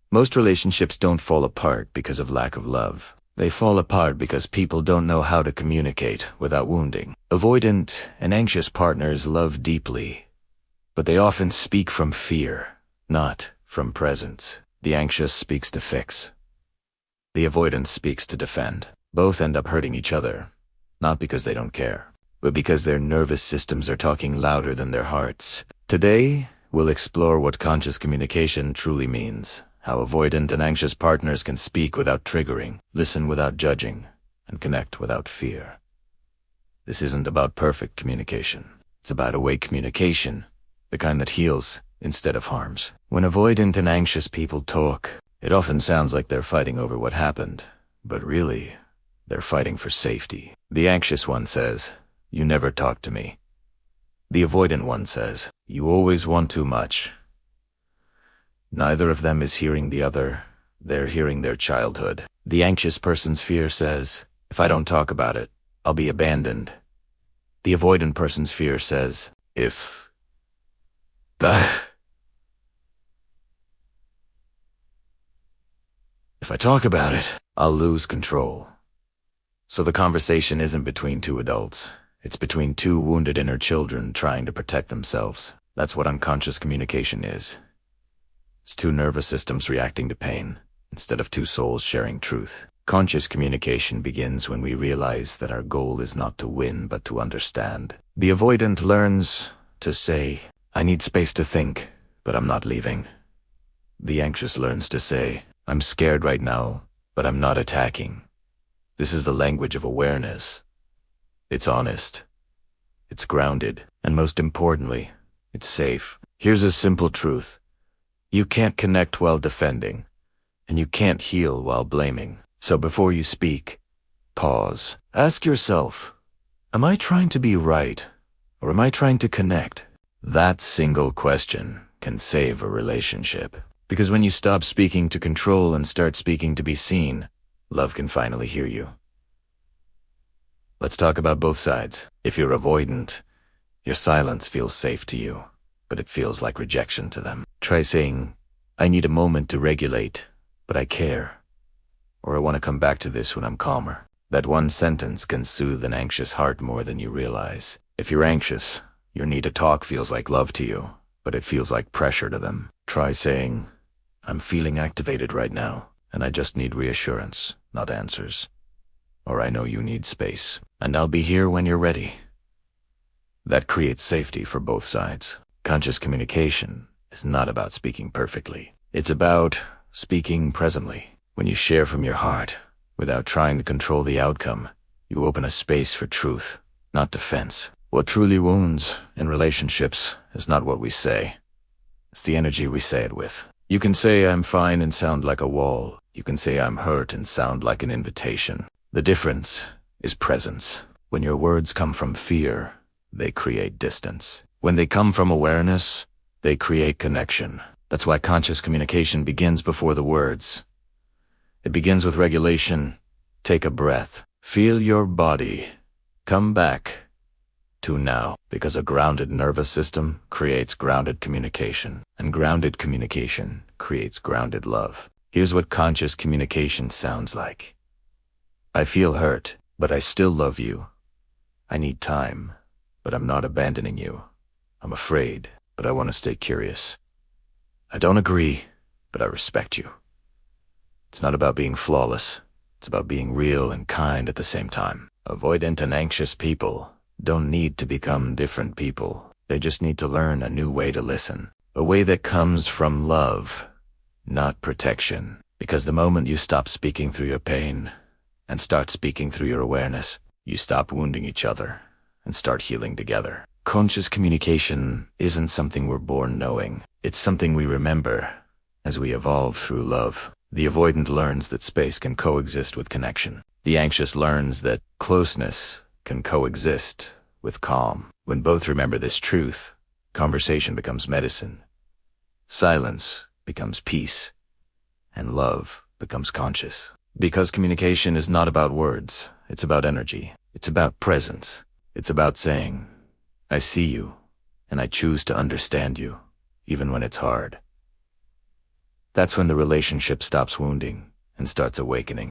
Most relationships don't fall apart because of lack of love. They fall apart because people don't know how to communicate without wounding. Avoidant and anxious partners love deeply, but they often speak from fear, not from presence. The anxious speaks to fix. The avoidant speaks to defend. Both end up hurting each other, not because they don't care, but because their nervous systems are talking louder than their hearts. Today, we'll explore what conscious communication truly means, how avoidant and anxious partners can speak without triggering, listen without judging, and connect without fear. This isn't about perfect communication. It's about awake communication, the kind that heals instead of harms. When avoidant and anxious people talk, it often sounds like they're fighting over what happened, but really, they're fighting for safety. The anxious one says, "You never talk to me." The avoidant one says, "You always want too much." Neither of them is hearing the other. They're hearing their childhood. The anxious person's fear says, "If I don't talk about it, I'll be abandoned." The avoidant person's fear says, If I talk about it, I'll lose control." So the conversation isn't between two adults. It's between two wounded inner children trying to protect themselves. That's what unconscious communication is. It's two nervous systems reacting to pain, instead of two souls sharing truth. Conscious communication begins when we realize that our goal is not to win, but to understand. The avoidant learns to say, "I need space to think, but I'm not leaving." The anxious learns to say, "I'm scared right now, but I'm not attacking." This is the language of awareness. It's honest. It's grounded. And most importantly, it's safe. Here's a simple truth. You can't connect while defending, and you can't heal while blaming. So before you speak, pause. Ask yourself, am I trying to be right, or am I trying to connect? That single question can save a relationship. Because when you stop speaking to control and start speaking to be seen, love can finally hear you. Let's talk about both sides. If you're avoidant, your silence feels safe to you, but it feels like rejection to them. Try saying, "I need a moment to regulate, but I care," or "I want to come back to this when I'm calmer." That one sentence can soothe an anxious heart more than you realize. If you're anxious, your need to talk feels like love to you, but it feels like pressure to them. Try saying, "I'm feeling activated right now, and I just need reassurance, not answers." Or, "I know you need space, and I'll be here when you're ready." That creates safety for both sides. Conscious communication is not about speaking perfectly. It's about speaking presently. When you share from your heart, without trying to control the outcome, you open a space for truth, not defense. What truly wounds in relationships is not what we say. It's the energy we say it with. You can say "I'm fine" and sound like a wall. You can say "I'm hurt" and sound like an invitation. The difference is presence. When your words come from fear, they create distance. When they come from awareness, they create connection. That's why conscious communication begins before the words. It begins with regulation. Take a breath. Feel your body. Come back to now, because a grounded nervous system creates grounded communication, and grounded communication creates grounded love. Here's what conscious communication sounds like. "I feel hurt, but I still love you. I need time, but I'm not abandoning you. I'm afraid, but I want to stay curious. I don't agree, but I respect you." It's not about being flawless. It's about being real and kind at the same time. Avoidant and anxious people don't need to become different people. They just need to learn a new way to listen. A way that comes from love, not protection. Because the moment you stop speaking through your pain and start speaking through your awareness, you stop wounding each other and start healing together. Conscious communication isn't something we're born knowing. It's something we remember as we evolve through love. The avoidant learns that space can coexist with connection. The anxious learns that closeness can coexist with calm. When both remember this truth, conversation becomes medicine, silence becomes peace, and love becomes conscious. Because communication is not about words, it's about energy. It's about presence. It's about saying, "I see you, and I choose to understand you, even when it's hard." That's when the relationship stops wounding and starts awakening.